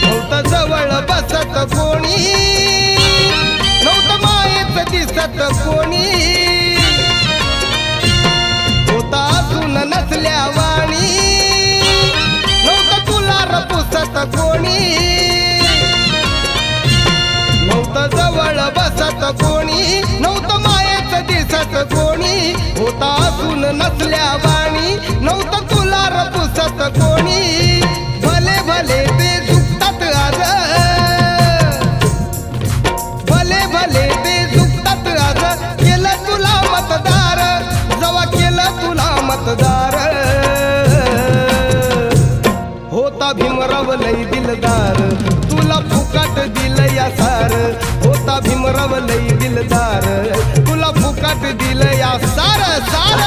नव्हतं जवळ बसत कोणी, नव्हतं मायेच दिसत कोणी, होता असून नसल्या वाणी, नव्हतं तुला पुसत कोणी, नव्हतं जवळ बसत कोणी, नव्हतं मायेच दिसत कोणी, होता असून नसल्या वाणी, नव्हतं तुला पुसत कोणी. भले भले ते झुकतात आज, भले भले ते झुकतात आज, केलं तुला मतदार, जवा केलं तुला मतदार. होता भीमराव लई दिलदार, तुला फुकाट दिलं या सार. होता भीमराव लई दिलदार, तुला फुकाट दिलं या सार सार.